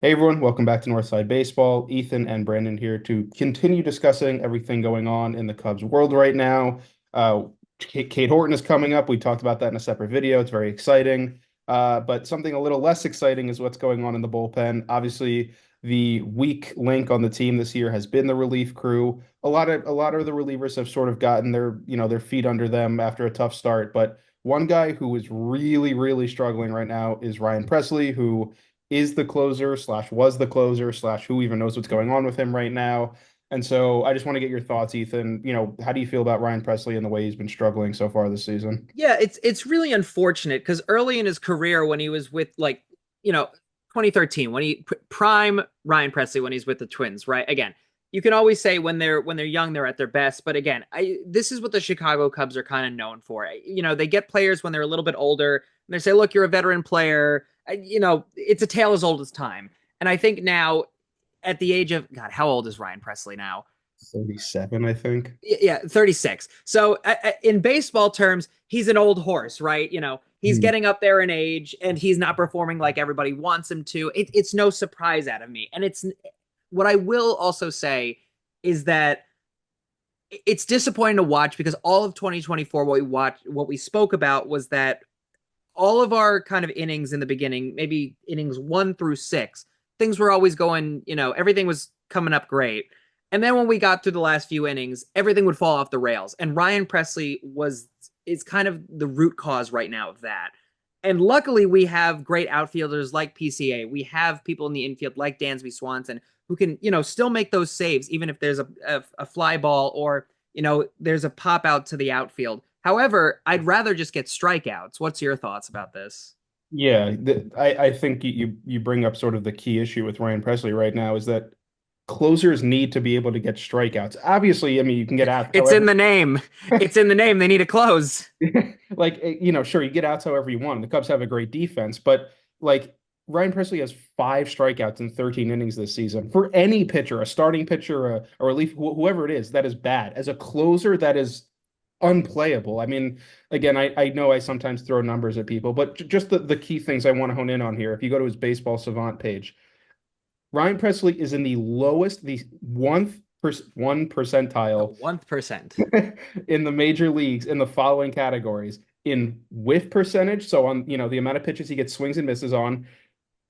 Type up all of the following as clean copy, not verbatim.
Hey everyone, welcome back to Northside Baseball. Ethan and Brandon here to continue discussing everything going on in the Cubs world right now. Kate Horton is coming up. We talked about that in a separate video. It's very exciting. But something a little less exciting is what's going on in the bullpen. Obviously, the weak link on the team this year has been the relief crew. A lot of the relievers have sort of gotten their feet under them after a tough start. But one guy who is really, really struggling right now is Ryan Presley, who is the closer slash was the closer slash who even knows what's going on with him right now. And so I just want to get your thoughts, Ethan. How do you feel about Ryan Presley and the way he's been struggling so far this season? Yeah, it's really unfortunate because early in his career, when he was with you know, 2013, when he prime Ryan Presley, when he's with the Twins, right? Again, you can always say when they're young, they're at their best. But again, this is what the Chicago Cubs are kind of known for. They get players when they're a little bit older, and they say, "Look, you're a veteran player." It's a tale as old as time. And I think now, at the age of God, how old is Ryan Presley now? 37, I think. Yeah, 36. So in baseball terms, he's an old horse, right? He's Mhm. getting up there in age and he's not performing like everybody wants him to. It's no surprise out of me. And it's what I will also say is that it's disappointing to watch because all of 2024, what we spoke about was that all of our kind of innings in the beginning, maybe innings 1 through 6, things were always going, everything was coming up great. And then when we got through the last few innings, everything would fall off the rails. And Ryan Presley is kind of the root cause right now of that. And luckily, we have great outfielders like PCA. We have people in the infield like Dansby Swanson who can, still make those saves, even if there's a fly ball or, there's a pop out to the outfield. However, I'd rather just get strikeouts. What's your thoughts about this? Yeah, I think you bring up sort of the key issue with Ryan Presley right now is that closers need to be able to get strikeouts. Obviously, I mean, you can get out It's in however. the name. It's in the name. They need to close. Like, sure, you get outs however you want. The Cubs have a great defense, but like Ryan Presley has 5 strikeouts in 13 innings this season. For any pitcher, a starting pitcher, a relief, whoever it is, that is bad. As a closer, that is unplayable. I mean, again, I know I sometimes throw numbers at people, but just the key things I want to hone in on here. If you go to his baseball savant page, Ryan Presley is in the lowest, the one The percentile 1%. in the major leagues in the following categories: in whiff percentage, so on the amount of pitches he gets swings and misses on,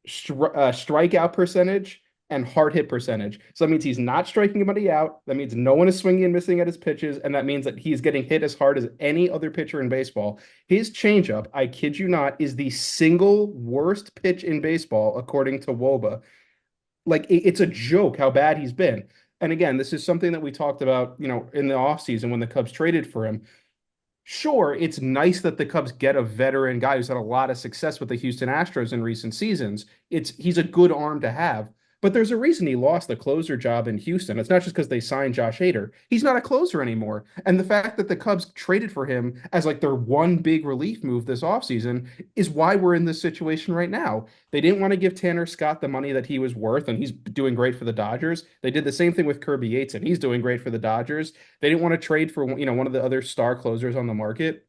strikeout percentage, and hard hit percentage. So that means he's not striking anybody out. That means no one is swinging and missing at his pitches, and that means that he's getting hit as hard as any other pitcher in baseball. His changeup, I kid you not, is the single worst pitch in baseball according to WOBA. Like it's a joke how bad he's been. And again, this is something that we talked about, in the offseason when the Cubs traded for him. Sure, it's nice that the Cubs get a veteran guy who's had a lot of success with the Houston Astros in recent seasons. He's a good arm to have. But there's a reason he lost the closer job in Houston. It's not just because they signed Josh Hader. He's not a closer anymore. And the fact that the Cubs traded for him as like their one big relief move this offseason is why we're in this situation right now. They didn't want to give Tanner Scott the money that he was worth, and he's doing great for the Dodgers. They did the same thing with Kirby Yates, and he's doing great for the Dodgers. They didn't want to trade for one of the other star closers on the market.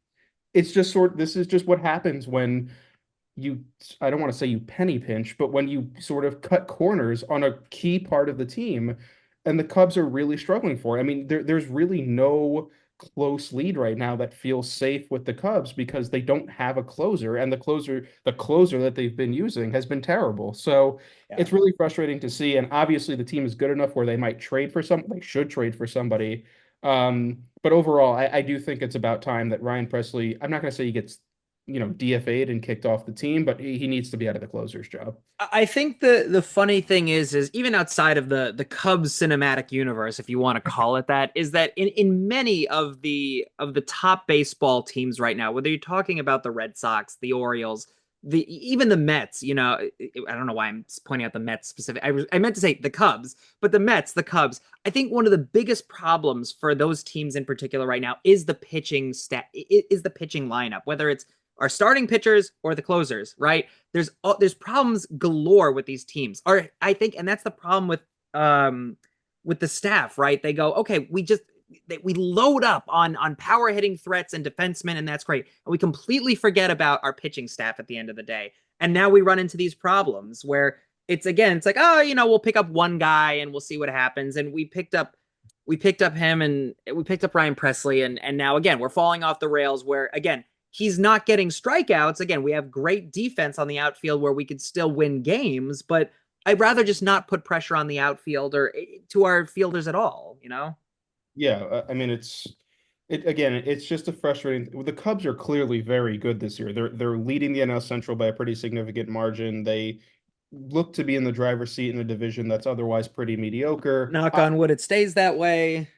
This is just what happens when you I don't want to say you penny pinch, but when you sort of cut corners on a key part of the team, and the Cubs are really struggling for it. I mean, there's really no close lead right now that feels safe with the Cubs because they don't have a closer, and the closer that they've been using has been terrible. So Yeah. it's really frustrating to see. And obviously the team is good enough where they should trade for somebody. But overall, I do think it's about time that Ryan Presley, I'm not going to say he gets DFA'd and kicked off the team, but he needs to be out of the closer's job. I think the funny thing is even outside of the Cubs cinematic universe, if you want to call it that, is that in many of the top baseball teams right now, whether you're talking about the Red Sox, the Orioles, even the Mets, I don't know why I'm pointing out the Mets specific. I meant to say the Cubs, but the Mets, the Cubs. I think one of the biggest problems for those teams in particular right now is the pitching is the pitching lineup, whether it's our starting pitchers or the closers, right? There's problems galore with these teams. Or I think, and that's the problem with the staff, right? They go, okay, we load up on power hitting threats and defensemen, and that's great. And we completely forget about our pitching staff at the end of the day. And now we run into these problems where it's again, it's like, oh, we'll pick up one guy and we'll see what happens. And we picked up him and we picked up Ryan Presley, and now again we're falling off the rails where again he's not getting strikeouts. Again, we have great defense on the outfield where we could still win games, but I'd rather just not put pressure on the outfield or to our fielders at all. Yeah, I mean it again. It's just a frustrating. The Cubs are clearly very good this year. They're leading the NL Central by a pretty significant margin. They look to be in the driver's seat in a division that's otherwise pretty mediocre. Knock on wood, it stays that way.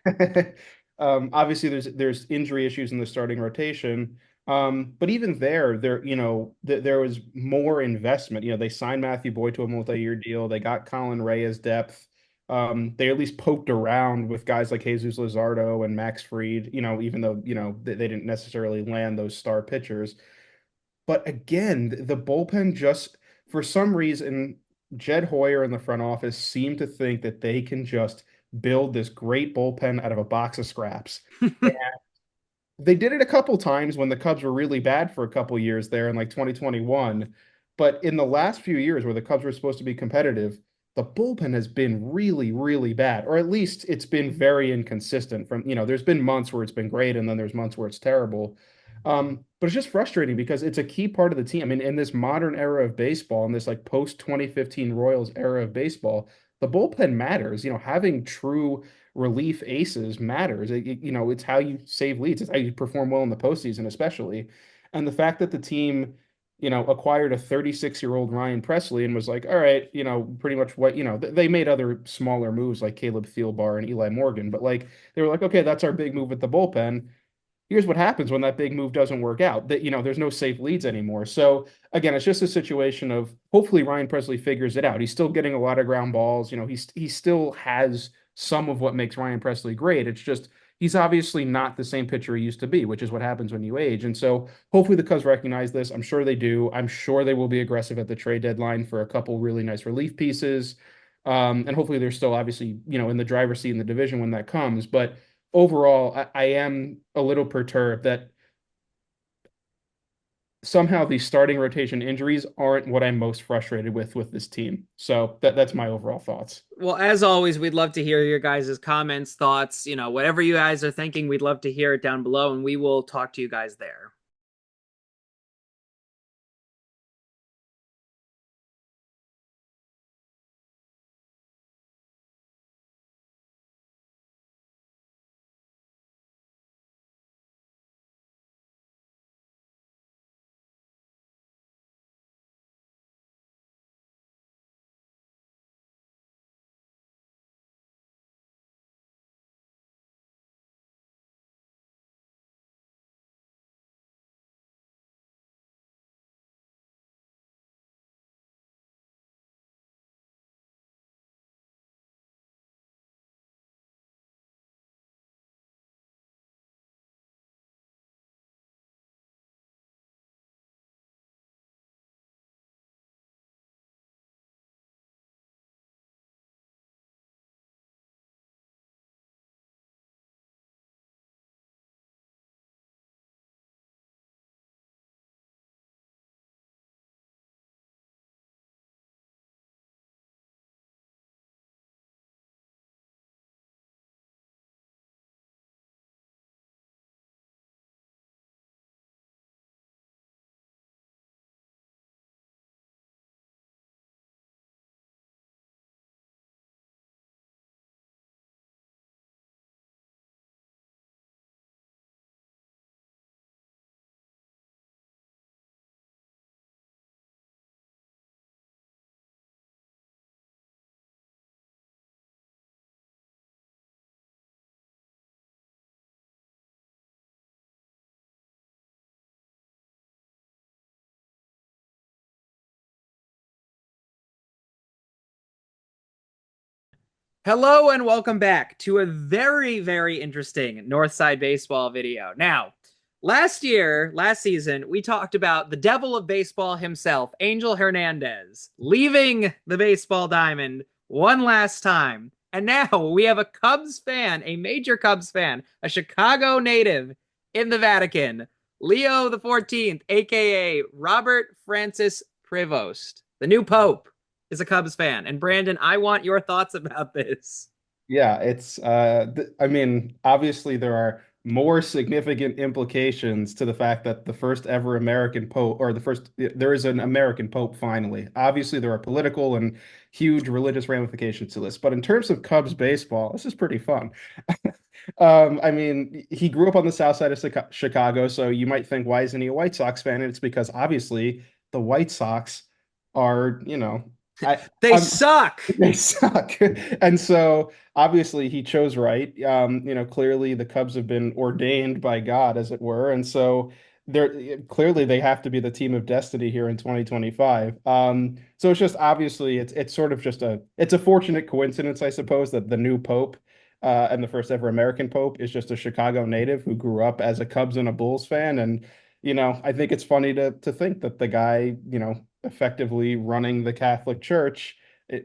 Obviously, there's injury issues in the starting rotation, but even there there was more investment. They signed Matthew Boyd to a multi-year deal. They got Colin Ray as depth. They at least poked around with guys like Jesus Luzardo and Max Fried. Even though they didn't necessarily land those star pitchers. But again, the bullpen just for some reason, Jed Hoyer in the front office seem to think that they can just build this great bullpen out of a box of scraps. They did it a couple times when the Cubs were really bad for a couple years there in like 2021. But in the last few years where the Cubs were supposed to be competitive, the bullpen has been really, really bad, or at least it's been very inconsistent there's been months where it's been great and then there's months where it's terrible. But it's just frustrating because it's a key part of the team. I mean, in this modern era of baseball, in this like post 2015 Royals era of baseball, the bullpen matters. Having true relief aces matters. It's how you save leads. It's how you perform well in the postseason, especially. And the fact that the team, acquired a 36-year-old Ryan Presley and was like, all right, pretty much what, they made other smaller moves like Caleb Thielbar and Eli Morgan, but like they were like, okay, that's our big move with the bullpen. Here's what happens when that big move doesn't work out. That there's no safe leads anymore. So again, it's just a situation of hopefully Ryan Presley figures it out. He's still getting a lot of ground balls. He still has some of what makes Ryan Presley great. It's just he's obviously not the same pitcher he used to be, which is what happens when you age. And so hopefully the Cubs recognize this. I'm sure they do. I'm sure they will be aggressive at the trade deadline for a couple really nice relief pieces. And hopefully they're still obviously, in the driver's seat in the division when that comes. But overall, I am a little perturbed that somehow these starting rotation injuries aren't what I'm most frustrated with this team. So that's my overall thoughts. Well, as always, we'd love to hear your guys' comments, thoughts, whatever you guys are thinking, we'd love to hear it down below, and we will talk to you guys there. Hello and welcome back to a very, very interesting Northside Baseball video. Now, last season, we talked about the devil of baseball himself, Angel Hernandez, leaving the baseball diamond one last time. And now we have a Cubs fan, a major Cubs fan, a Chicago native in the Vatican, Leo the 14th, aka Robert Francis Prevost, the new Pope. is a Cubs fan. And Brandon, I want your thoughts about this. Yeah, it's I mean, obviously there are more significant implications to the fact that the first ever American Pope, or the first, there is an American Pope finally. Obviously there are political and huge religious ramifications to this, but in terms of Cubs baseball, this is pretty fun. I mean, he grew up on the south side of Chicago, so you might think, why isn't he a White Sox fan? And it's because obviously the White Sox are, They I'm suck. they suck. And so obviously he chose right. Clearly the Cubs have been ordained by God, as it were. And so they're clearly they have to be the team of destiny here in 2025. So it's just obviously it's sort of just it's a fortunate coincidence, I suppose, that the new Pope and the first ever American Pope is just a Chicago native who grew up as a Cubs and a Bulls fan. And I think it's funny to think that the guy, effectively running the Catholic Church,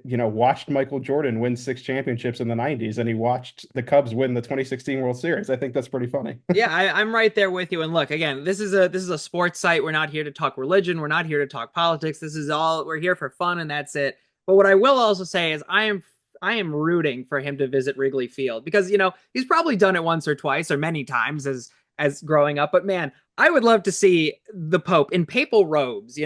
watched Michael Jordan win 6 championships in the 90s, and he watched the Cubs win the 2016 World Series. I think that's pretty funny. Yeah, I'm right there with you. And look, again, this is a sports site. We're not here to talk religion. We're not here to talk politics. This is all we're here for fun, and that's it. But what I will also say is I am rooting for him to visit Wrigley Field because he's probably done it once or twice or many times as growing up. But man, I would love to see the Pope in papal robes,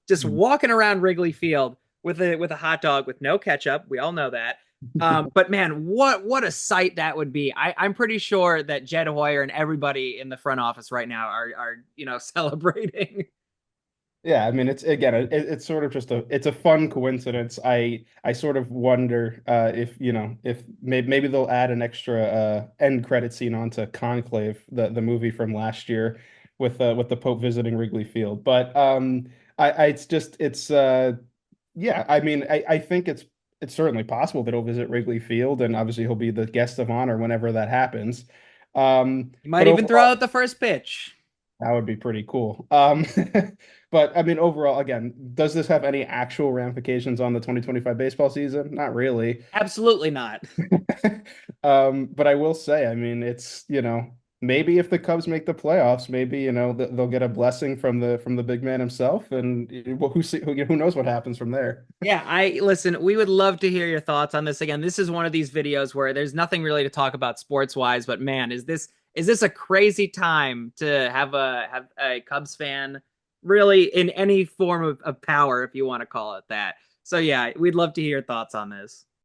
just walking around Wrigley Field with a hot dog with no ketchup. We all know that. But man, what a sight that would be. I'm pretty sure that Jed Hoyer and everybody in the front office right now are celebrating. Yeah, I mean it's sort of just it's a fun coincidence. I sort of wonder if if maybe they'll add an extra end credit scene onto Conclave, the movie from last year with the Pope visiting Wrigley Field. But it's just yeah, I mean I think it's certainly possible that he'll visit Wrigley Field, and obviously he'll be the guest of honor whenever that happens. You might But even throw overall, out the first pitch. that would be pretty cool. But I mean, overall, again, does this have any actual ramifications on the 2025 baseball season? Not really. Absolutely not. But I will say, I mean, it's, maybe if the Cubs make the playoffs, maybe, they'll get a blessing from the big man himself, and well, who knows what happens from there. Yeah, I listen, we would love to hear your thoughts on this. Again, this is one of these videos where there's nothing really to talk about sports wise, but man, is this a crazy time to have a Cubs fan really in any form of power, if you want to call it that. So yeah, we'd love to hear your thoughts on this.